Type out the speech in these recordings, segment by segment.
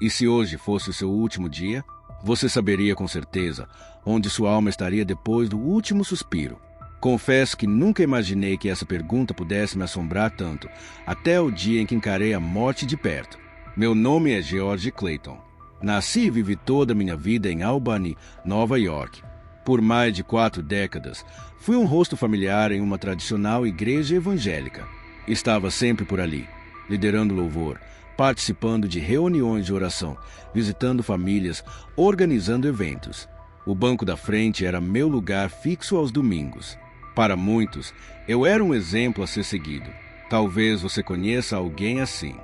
E se hoje fosse o seu último dia? Você saberia com certeza onde sua alma estaria depois do último suspiro. Confesso que nunca imaginei que essa pergunta pudesse me assombrar tanto, até o dia em que encarei a morte de perto. Meu nome é George Clayton. Nasci e vivi toda a minha vida em Albany, Nova York. Por mais de 4 décadas, fui um rosto familiar em uma tradicional igreja evangélica. Estava sempre por ali, liderando louvor, participando de reuniões de oração, visitando famílias, organizando eventos. O banco da frente era meu lugar fixo aos domingos. Para muitos, eu era um exemplo a ser seguido. Talvez você conheça alguém assim.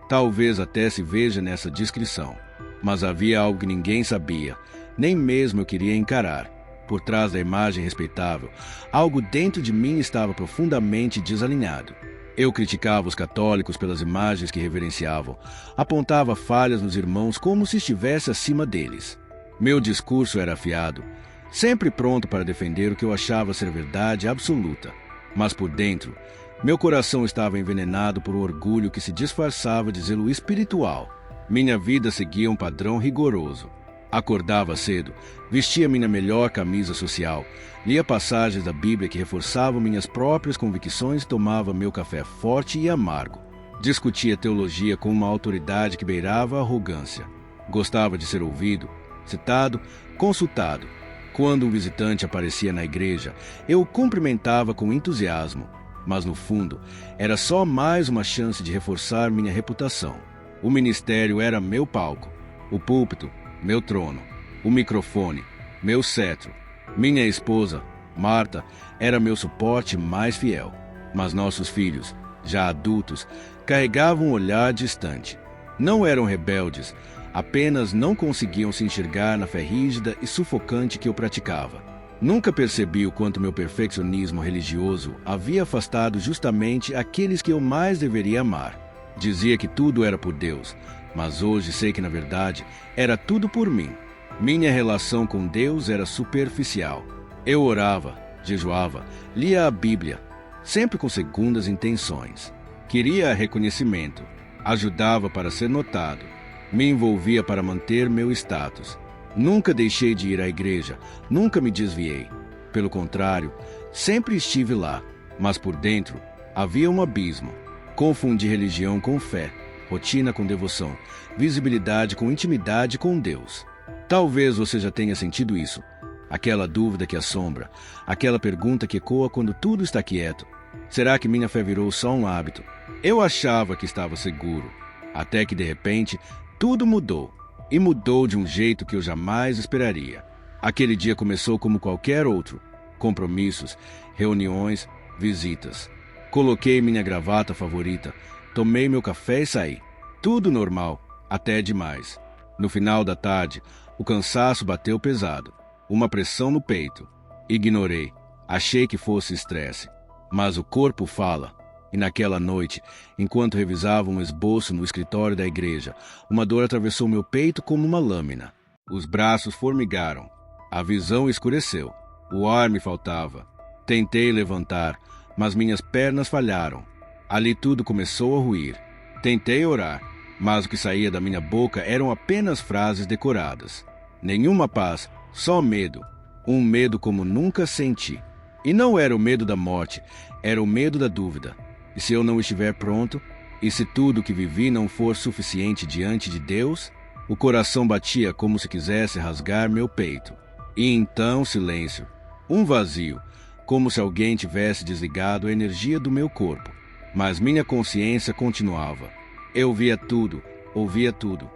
Talvez até se veja nessa descrição. Mas havia algo que ninguém sabia, nem mesmo eu queria encarar. Por trás da imagem respeitável, algo dentro de mim estava profundamente desalinhado. Eu criticava os católicos pelas imagens que reverenciavam, apontava falhas nos irmãos como se estivesse acima deles. Meu discurso era afiado, sempre pronto para defender o que eu achava ser verdade absoluta. Mas por dentro, meu coração estava envenenado por um orgulho que se disfarçava de zelo espiritual. Minha vida seguia um padrão rigoroso. Acordava cedo, vestia minha melhor camisa social, lia passagens da Bíblia que reforçavam minhas próprias convicções e tomava meu café forte e amargo. Discutia teologia com uma autoridade que beirava a arrogância. Gostava de ser ouvido, citado, consultado. Quando um visitante aparecia na igreja, eu o cumprimentava com entusiasmo, mas no fundo, era só mais uma chance de reforçar minha reputação. O ministério era meu palco, o púlpito, meu trono, o microfone, meu cetro. Minha esposa, Marta, era meu suporte mais fiel. Mas nossos filhos, já adultos, carregavam um olhar distante. Não eram rebeldes, apenas não conseguiam se enxergar na fé rígida e sufocante que eu praticava. Nunca percebi o quanto meu perfeccionismo religioso havia afastado justamente aqueles que eu mais deveria amar. Dizia que tudo era por Deus, mas hoje sei que, na verdade, era tudo por mim. Minha relação com Deus era superficial. Eu orava, jejuava, lia a Bíblia, sempre com segundas intenções. Queria reconhecimento, ajudava para ser notado, me envolvia para manter meu status. Nunca deixei de ir à igreja, nunca me desviei. Pelo contrário, sempre estive lá, mas por dentro havia um abismo. Confundi religião com fé, rotina com devoção, visibilidade com intimidade com Deus. Talvez você já tenha sentido isso. Aquela dúvida que assombra, aquela pergunta que ecoa quando tudo está quieto. Será que minha fé virou só um hábito? Eu achava que estava seguro, até que de repente tudo mudou. E mudou de um jeito que eu jamais esperaria. Aquele dia começou como qualquer outro. Compromissos, reuniões, visitas. Coloquei minha gravata favorita, tomei meu café e saí. Tudo normal, até demais. No final da tarde, o cansaço bateu pesado. Uma pressão no peito. Ignorei. Achei que fosse estresse. Mas o corpo fala. E naquela noite, enquanto revisava um esboço no escritório da igreja, uma dor atravessou meu peito como uma lâmina. Os braços formigaram. A visão escureceu. O ar me faltava. Tentei levantar, mas minhas pernas falharam. Ali tudo começou a ruir. Tentei orar, mas o que saía da minha boca eram apenas frases decoradas. Nenhuma paz, só medo. Um medo como nunca senti. E não era o medo da morte, era o medo da dúvida. E se eu não estiver pronto? E se tudo o que vivi não for suficiente diante de Deus? O coração batia como se quisesse rasgar meu peito. E então silêncio. Um vazio, como se alguém tivesse desligado a energia do meu corpo. Mas minha consciência continuava. Eu via tudo, ouvia tudo.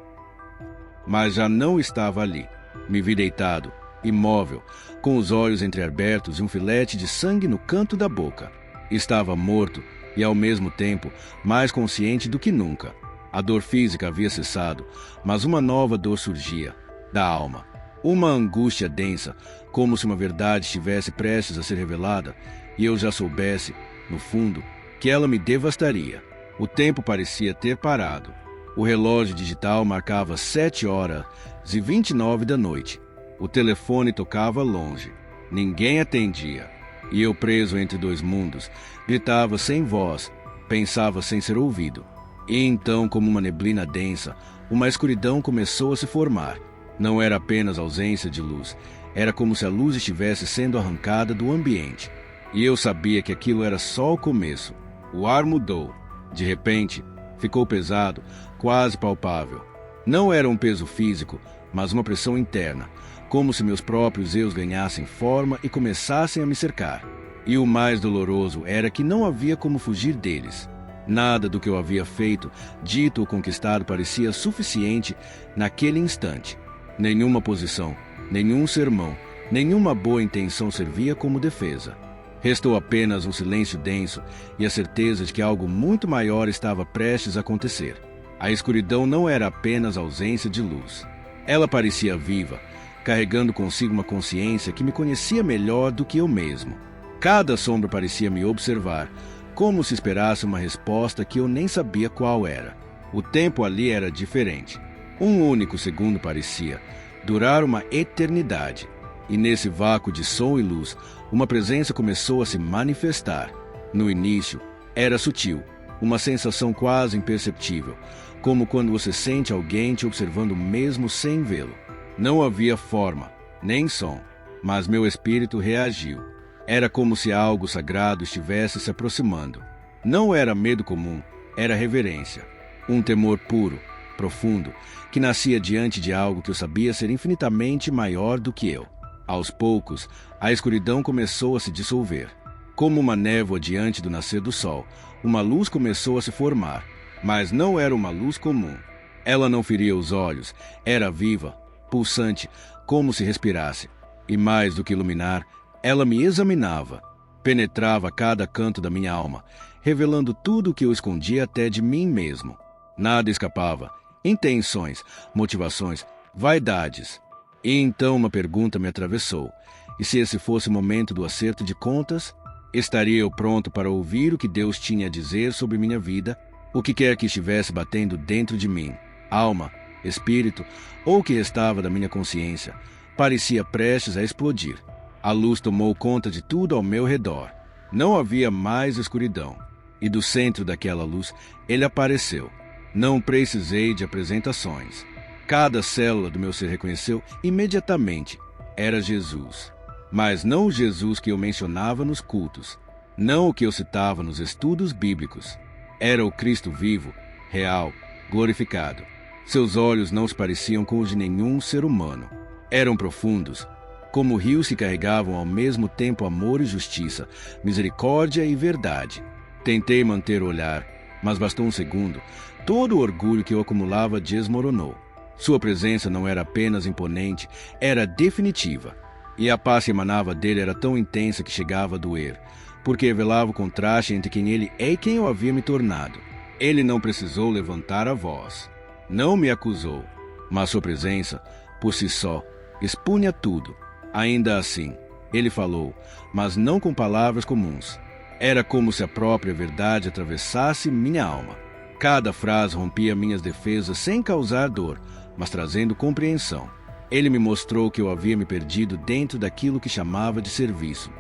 Mas já não estava ali. Me vi deitado, imóvel, com os olhos entreabertos e um filete de sangue no canto da boca. Estava morto e, ao mesmo tempo, mais consciente do que nunca. A dor física havia cessado, mas uma nova dor surgia, da alma. Uma angústia densa, como se uma verdade estivesse prestes a ser revelada, e eu já soubesse, no fundo, que ela me devastaria. O tempo parecia ter parado. O relógio digital marcava 7h29 da noite. O telefone tocava longe. Ninguém atendia. E eu, preso entre dois mundos, gritava sem voz, pensava sem ser ouvido. E então, como uma neblina densa, uma escuridão começou a se formar. Não era apenas ausência de luz, era como se a luz estivesse sendo arrancada do ambiente. E eu sabia que aquilo era só o começo. O ar mudou. De repente, ficou pesado, quase palpável. Não era um peso físico, mas uma pressão interna, como se meus próprios eus ganhassem forma e começassem a me cercar. E o mais doloroso era que não havia como fugir deles. Nada do que eu havia feito, dito ou conquistado parecia suficiente naquele instante. Nenhuma posição, nenhum sermão, nenhuma boa intenção servia como defesa. Restou apenas um silêncio denso e a certeza de que algo muito maior estava prestes a acontecer. A escuridão não era apenas ausência de luz. Ela parecia viva, carregando consigo uma consciência que me conhecia melhor do que eu mesmo. Cada sombra parecia me observar, como se esperasse uma resposta que eu nem sabia qual era. O tempo ali era diferente. Um único segundo parecia durar uma eternidade. E nesse vácuo de som e luz, uma presença começou a se manifestar. No início, era sutil, uma sensação quase imperceptível, como quando você sente alguém te observando mesmo sem vê-lo. Não havia forma, nem som, mas meu espírito reagiu. Era como se algo sagrado estivesse se aproximando. Não era medo comum, era reverência. Um temor puro, profundo, que nascia diante de algo que eu sabia ser infinitamente maior do que eu. Aos poucos, a escuridão começou a se dissolver. Como uma névoa diante do nascer do sol, uma luz começou a se formar. Mas não era uma luz comum. Ela não feria os olhos, era viva, pulsante, como se respirasse. E mais do que iluminar, ela me examinava. Penetrava cada canto da minha alma, revelando tudo o que eu escondia até de mim mesmo. Nada escapava. Intenções, motivações, vaidades. E então uma pergunta me atravessou. E se esse fosse o momento do acerto de contas, estaria eu pronto para ouvir o que Deus tinha a dizer sobre minha vida, o que quer que estivesse batendo dentro de mim, alma, espírito, ou o que restava da minha consciência, parecia prestes a explodir. A luz tomou conta de tudo ao meu redor. Não havia mais escuridão. E do centro daquela luz, ele apareceu. Não precisei de apresentações. Cada célula do meu ser reconheceu imediatamente. Era Jesus. Mas não o Jesus que eu mencionava nos cultos. Não o que eu citava nos estudos bíblicos. Era o Cristo vivo, real, glorificado. Seus olhos não se pareciam com os de nenhum ser humano. Eram profundos, como rios que carregavam ao mesmo tempo amor e justiça, misericórdia e verdade. Tentei manter o olhar, mas bastou um segundo. Todo o orgulho que eu acumulava desmoronou. Sua presença não era apenas imponente, era definitiva. E a paz que emanava dele era tão intensa que chegava a doer, porque revelava o contraste entre quem ele é e quem eu havia me tornado. Ele não precisou levantar a voz. Não me acusou, mas sua presença, por si só, expunha tudo. Ainda assim, ele falou, mas não com palavras comuns. Era como se a própria verdade atravessasse minha alma. Cada frase rompia minhas defesas sem causar dor, mas trazendo compreensão. Ele me mostrou que eu havia me perdido dentro daquilo que chamava de serviço.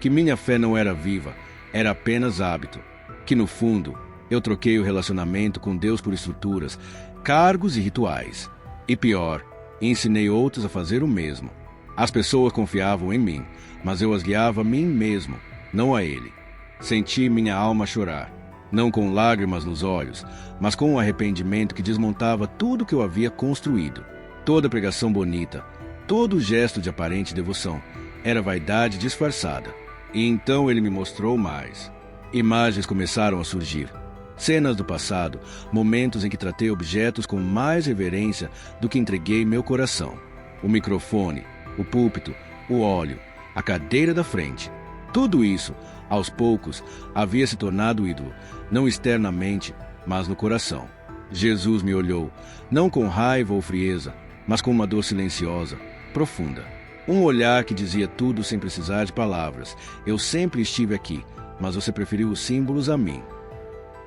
Que minha fé não era viva, era apenas hábito. Que no fundo, eu troquei o relacionamento com Deus por estruturas, cargos e rituais. E pior, ensinei outros a fazer o mesmo. As pessoas confiavam em mim, mas eu as guiava a mim mesmo, não a ele. Senti minha alma chorar, não com lágrimas nos olhos, mas com um arrependimento que desmontava tudo que eu havia construído. Toda pregação bonita, todo gesto de aparente devoção, era vaidade disfarçada. E então ele me mostrou mais. Imagens começaram a surgir. Cenas do passado, momentos em que tratei objetos com mais reverência do que entreguei meu coração. O microfone, o púlpito, o óleo, a cadeira da frente. Tudo isso, aos poucos, havia se tornado ídolo, não externamente, mas no coração. Jesus me olhou, não com raiva ou frieza, mas com uma dor silenciosa, profunda. Um olhar que dizia tudo sem precisar de palavras. Eu sempre estive aqui, mas você preferiu os símbolos a mim.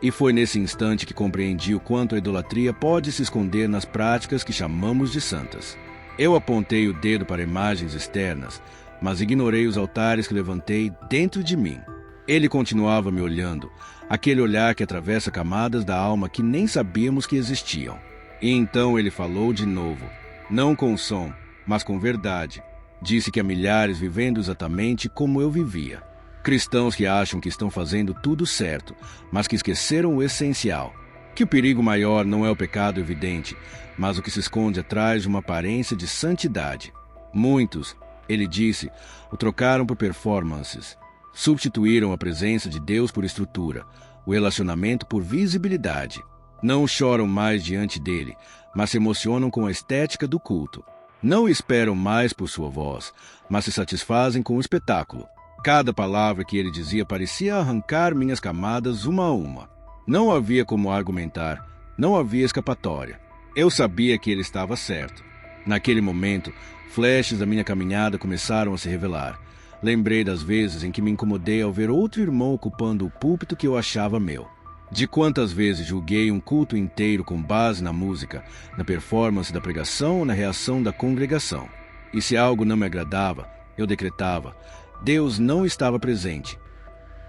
E foi nesse instante que compreendi o quanto a idolatria pode se esconder nas práticas que chamamos de santas. Eu apontei o dedo para imagens externas, mas ignorei os altares que levantei dentro de mim. Ele continuava me olhando, aquele olhar que atravessa camadas da alma que nem sabíamos que existiam. E então ele falou de novo, não com som, mas com verdade. Disse que há milhares vivendo exatamente como eu vivia. Cristãos que acham que estão fazendo tudo certo, mas que esqueceram o essencial. Que o perigo maior não é o pecado evidente, mas o que se esconde atrás de uma aparência de santidade. Muitos, ele disse, o trocaram por performances. Substituíram a presença de Deus por estrutura, o relacionamento por visibilidade. Não choram mais diante dele, mas se emocionam com a estética do culto. Não esperam mais por sua voz, mas se satisfazem com o espetáculo. Cada palavra que ele dizia parecia arrancar minhas camadas uma a uma. Não havia como argumentar, não havia escapatória. Eu sabia que ele estava certo. Naquele momento, flashes da minha caminhada começaram a se revelar. Lembrei das vezes em que me incomodei ao ver outro irmão ocupando o púlpito que eu achava meu. De quantas vezes julguei um culto inteiro com base na música, na performance da pregação ou na reação da congregação. E se algo não me agradava, eu decretava, Deus não estava presente.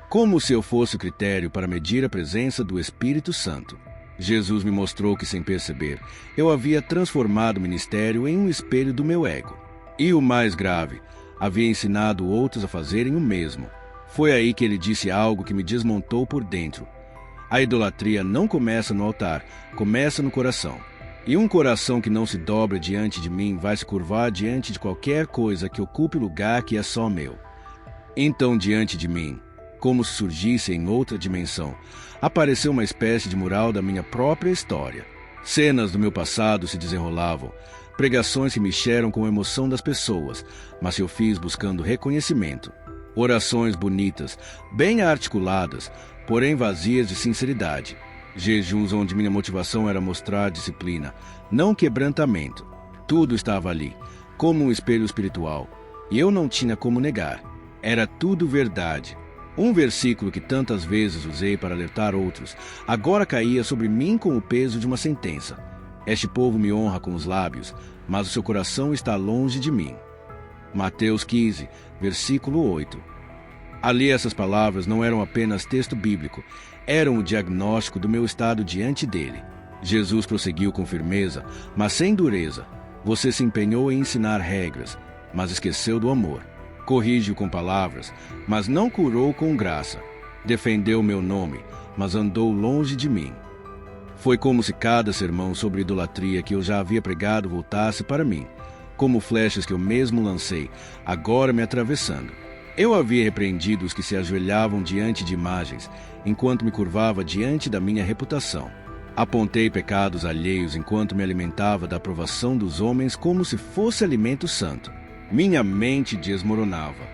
Como se eu fosse o critério para medir a presença do Espírito Santo. Jesus me mostrou que, sem perceber, eu havia transformado o ministério em um espelho do meu ego. E o mais grave, havia ensinado outros a fazerem o mesmo. Foi aí que ele disse algo que me desmontou por dentro. A idolatria não começa no altar, começa no coração. E um coração que não se dobra diante de mim vai se curvar diante de qualquer coisa que ocupe o lugar que é só meu. Então, diante de mim, como se surgisse em outra dimensão, apareceu uma espécie de mural da minha própria história. Cenas do meu passado se desenrolavam, pregações que mexeram com a emoção das pessoas, mas eu fiz buscando reconhecimento. Orações bonitas, bem articuladas, porém vazias de sinceridade. Jejuns onde minha motivação era mostrar disciplina, não quebrantamento. Tudo estava ali, como um espelho espiritual, e eu não tinha como negar. Era tudo verdade. Um versículo que tantas vezes usei para alertar outros, agora caía sobre mim com o peso de uma sentença. Este povo me honra com os lábios, mas o seu coração está longe de mim. Mateus 15, versículo 8. Ali essas palavras não eram apenas texto bíblico, eram o diagnóstico do meu estado diante dele. Jesus prosseguiu com firmeza, mas sem dureza. Você se empenhou em ensinar regras, mas esqueceu do amor. Corrige-o com palavras, mas não curou com graça. Defendeu meu nome, mas andou longe de mim. Foi como se cada sermão sobre idolatria que eu já havia pregado voltasse para mim, como flechas que eu mesmo lancei, agora me atravessando. Eu havia repreendido os que se ajoelhavam diante de imagens, enquanto me curvava diante da minha reputação. Apontei pecados alheios enquanto me alimentava da aprovação dos homens como se fosse alimento santo. Minha mente desmoronava.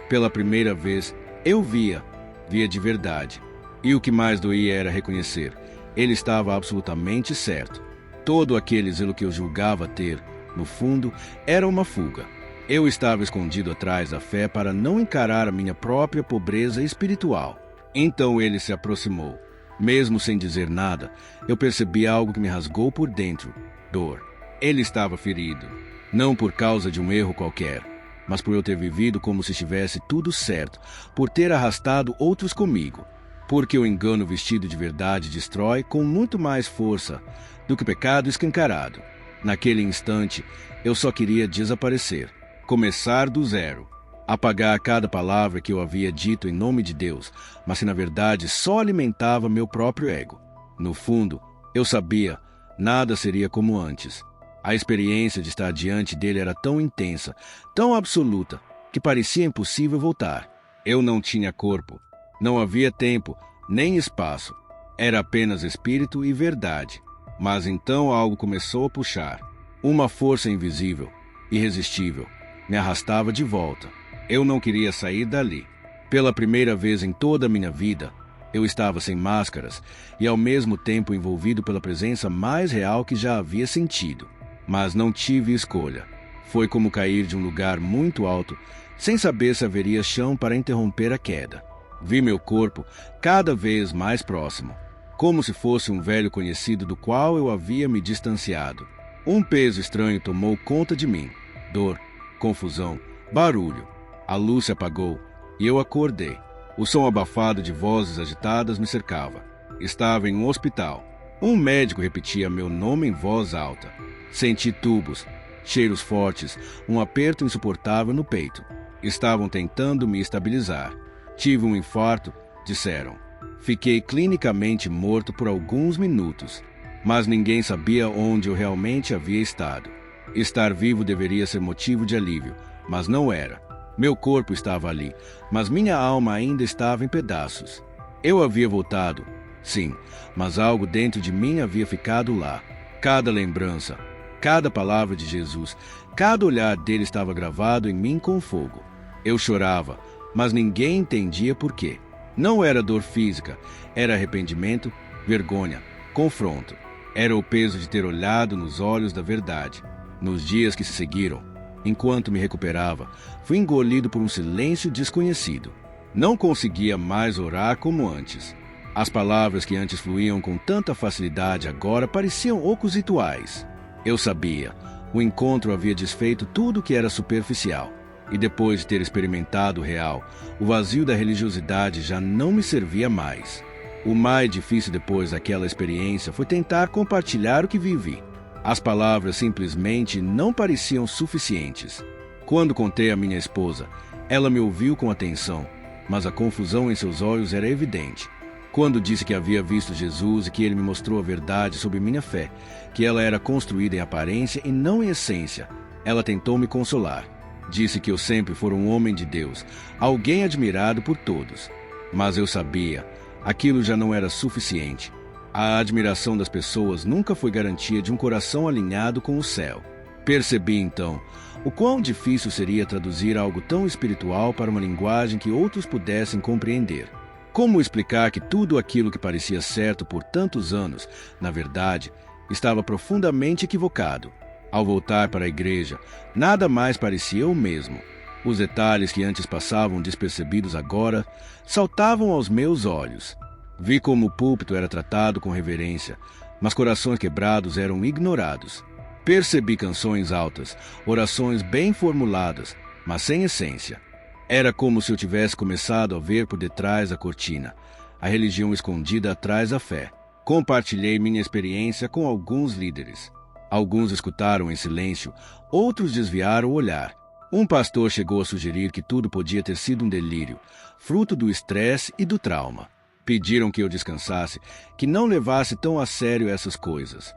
Pela primeira vez, eu via de verdade. E o que mais doía era reconhecer. Ele estava absolutamente certo. Todo aquele zelo que eu julgava ter, no fundo, era uma fuga. Eu estava escondido atrás da fé para não encarar a minha própria pobreza espiritual. Então ele se aproximou. Mesmo sem dizer nada, eu percebi algo que me rasgou por dentro. Dor. Ele estava ferido. Não por causa de um erro qualquer, mas por eu ter vivido como se estivesse tudo certo, por ter arrastado outros comigo. Porque o engano vestido de verdade destrói com muito mais força do que o pecado escancarado. Naquele instante, eu só queria desaparecer, começar do zero, apagar cada palavra que eu havia dito em nome de Deus, mas que na verdade só alimentava meu próprio ego. No fundo, eu sabia, nada seria como antes. A experiência de estar diante dele era tão intensa, tão absoluta, que parecia impossível voltar. Eu não tinha corpo, não havia tempo, nem espaço. Era apenas espírito e verdade. Mas então algo começou a puxar. Uma força invisível, irresistível, me arrastava de volta. Eu não queria sair dali. Pela primeira vez em toda a minha vida, eu estava sem máscaras e ao mesmo tempo envolvido pela presença mais real que já havia sentido. Mas não tive escolha. Foi como cair de um lugar muito alto, sem saber se haveria chão para interromper a queda. Vi meu corpo cada vez mais próximo, como se fosse um velho conhecido do qual eu havia me distanciado. Um peso estranho tomou conta de mim. Dor, confusão, barulho. A luz se apagou e eu acordei. O som abafado de vozes agitadas me cercava. Estava em um hospital. Um médico repetia meu nome em voz alta. Senti tubos, cheiros fortes, um aperto insuportável no peito. Estavam tentando me estabilizar. Tive um infarto, disseram. Fiquei clinicamente morto por alguns minutos, mas ninguém sabia onde eu realmente havia estado. Estar vivo deveria ser motivo de alívio, mas não era. Meu corpo estava ali, mas minha alma ainda estava em pedaços. Eu havia voltado, sim, mas algo dentro de mim havia ficado lá. Cada lembrança, cada palavra de Jesus, cada olhar dele estava gravado em mim com fogo. Eu chorava, mas ninguém entendia por quê. Não era dor física, era arrependimento, vergonha, confronto. Era o peso de ter olhado nos olhos da verdade. Nos dias que se seguiram, enquanto me recuperava, fui engolido por um silêncio desconhecido. Não conseguia mais orar como antes. As palavras que antes fluíam com tanta facilidade agora pareciam ocos rituais. Eu sabia, o encontro havia desfeito tudo que era superficial. E depois de ter experimentado o real, o vazio da religiosidade já não me servia mais. O mais difícil depois daquela experiência foi tentar compartilhar o que vivi. As palavras simplesmente não pareciam suficientes. Quando contei à minha esposa, ela me ouviu com atenção, mas a confusão em seus olhos era evidente. Quando disse que havia visto Jesus e que ele me mostrou a verdade sobre minha fé, que ela era construída em aparência e não em essência, ela tentou me consolar. Disse que eu sempre fora um homem de Deus, alguém admirado por todos. Mas eu sabia, aquilo já não era suficiente. A admiração das pessoas nunca foi garantia de um coração alinhado com o céu. Percebi então o quão difícil seria traduzir algo tão espiritual para uma linguagem que outros pudessem compreender. Como explicar que tudo aquilo que parecia certo por tantos anos, na verdade, estava profundamente equivocado? Ao voltar para a igreja, nada mais parecia o mesmo. Os detalhes que antes passavam despercebidos agora saltavam aos meus olhos. Vi como o púlpito era tratado com reverência, mas corações quebrados eram ignorados. Percebi canções altas, orações bem formuladas, mas sem essência. Era como se eu tivesse começado a ver por detrás da cortina, a religião escondida atrás da fé. Compartilhei minha experiência com alguns líderes. Alguns escutaram em silêncio, outros desviaram o olhar. Um pastor chegou a sugerir que tudo podia ter sido um delírio, fruto do estresse e do trauma. Pediram que eu descansasse, que não levasse tão a sério essas coisas.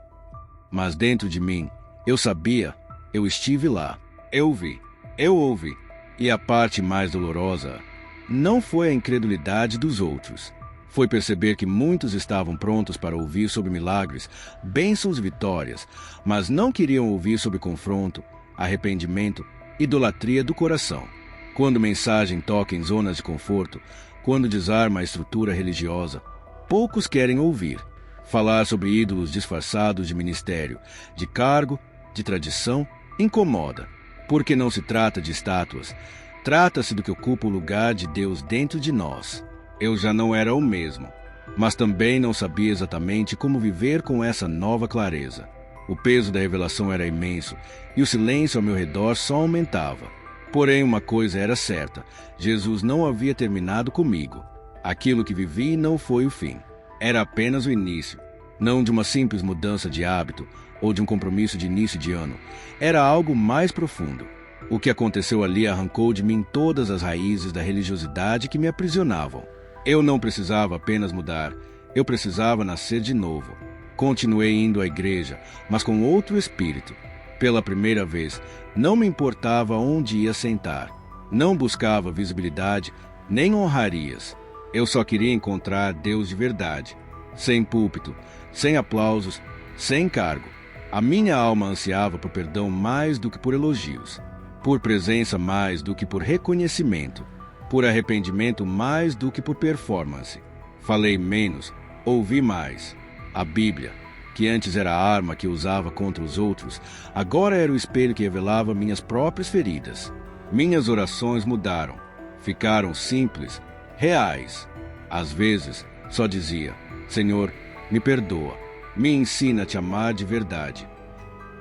Mas dentro de mim, eu sabia, eu estive lá, eu vi, eu ouvi. E a parte mais dolorosa não foi a incredulidade dos outros. Foi perceber que muitos estavam prontos para ouvir sobre milagres, bênçãos e vitórias, mas não queriam ouvir sobre confronto, arrependimento, idolatria do coração. Quando mensagem toca em zonas de conforto, quando desarma a estrutura religiosa, poucos querem ouvir. Falar sobre ídolos disfarçados de ministério, de cargo, de tradição, incomoda. Porque não se trata de estátuas, trata-se do que ocupa o lugar de Deus dentro de nós. Eu já não era o mesmo, mas também não sabia exatamente como viver com essa nova clareza. O peso da revelação era imenso e o silêncio ao meu redor só aumentava. Porém, uma coisa era certa: Jesus não havia terminado comigo. Aquilo que vivi não foi o fim. Era apenas o início, não de uma simples mudança de hábito ou de um compromisso de início de ano. Era algo mais profundo. O que aconteceu ali arrancou de mim todas as raízes da religiosidade que me aprisionavam. Eu não precisava apenas mudar, eu precisava nascer de novo. Continuei indo à igreja, mas com outro espírito. Pela primeira vez, não me importava onde ia sentar. Não buscava visibilidade, nem honrarias. Eu só queria encontrar Deus de verdade. Sem púlpito, sem aplausos, sem cargo. A minha alma ansiava por perdão mais do que por elogios, por presença mais do que por reconhecimento, por arrependimento mais do que por performance. Falei menos, ouvi mais. A Bíblia, que antes era a arma que eu usava contra os outros, agora era o espelho que revelava minhas próprias feridas. Minhas orações mudaram, ficaram simples, reais. Às vezes, só dizia: Senhor, me perdoa, me ensina a te amar de verdade.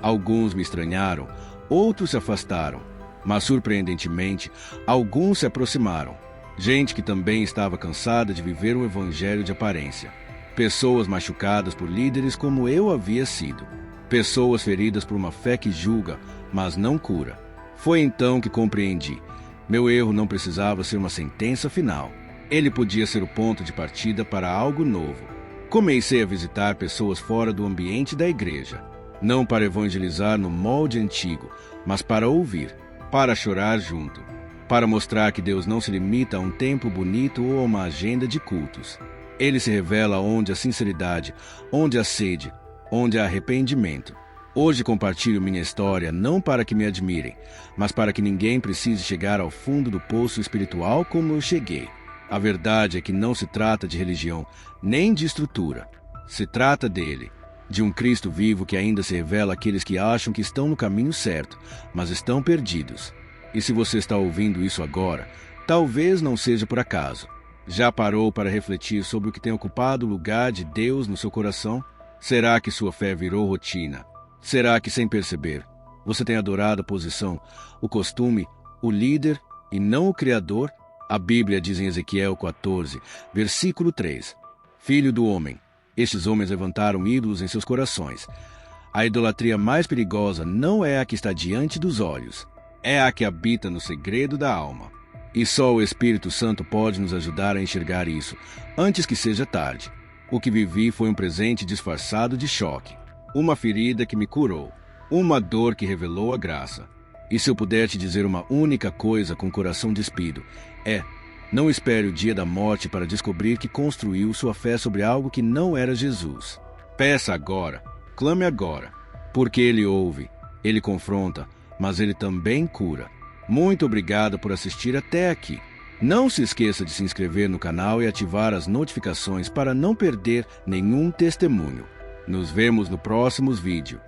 Alguns me estranharam, outros se afastaram, mas surpreendentemente, alguns se aproximaram. Gente que também estava cansada de viver um evangelho de aparência. Pessoas machucadas por líderes como eu havia sido. Pessoas feridas por uma fé que julga, mas não cura. Foi então que compreendi. Meu erro não precisava ser uma sentença final. Ele podia ser o ponto de partida para algo novo. Comecei a visitar pessoas fora do ambiente da igreja. Não para evangelizar no molde antigo, mas para ouvir, para chorar junto, para mostrar que Deus não se limita a um templo bonito ou a uma agenda de cultos. Ele se revela onde há sinceridade, onde há sede, onde há arrependimento. Hoje compartilho minha história não para que me admirem, mas para que ninguém precise chegar ao fundo do poço espiritual como eu cheguei. A verdade é que não se trata de religião, nem de estrutura. Se trata dele, de um Cristo vivo que ainda se revela àqueles que acham que estão no caminho certo, mas estão perdidos. E se você está ouvindo isso agora, talvez não seja por acaso. Já parou para refletir sobre o que tem ocupado o lugar de Deus no seu coração? Será que sua fé virou rotina? Será que, sem perceber, você tem adorado a posição, o costume, o líder e não o Criador? A Bíblia diz em Ezequiel 14, versículo 3: Filho do homem, estes homens levantaram ídolos em seus corações. A idolatria mais perigosa não é a que está diante dos olhos, é a que habita no segredo da alma. E só o Espírito Santo pode nos ajudar a enxergar isso, antes que seja tarde. O que vivi foi um presente disfarçado de choque, uma ferida que me curou, uma dor que revelou a graça. E se eu puder te dizer uma única coisa com o coração despido, não espere o dia da morte para descobrir que construiu sua fé sobre algo que não era Jesus. Peça agora, clame agora, porque Ele ouve, Ele confronta, mas Ele também cura. Muito obrigado por assistir até aqui. Não se esqueça de se inscrever no canal e ativar as notificações para não perder nenhum testemunho. Nos vemos no próximo vídeo.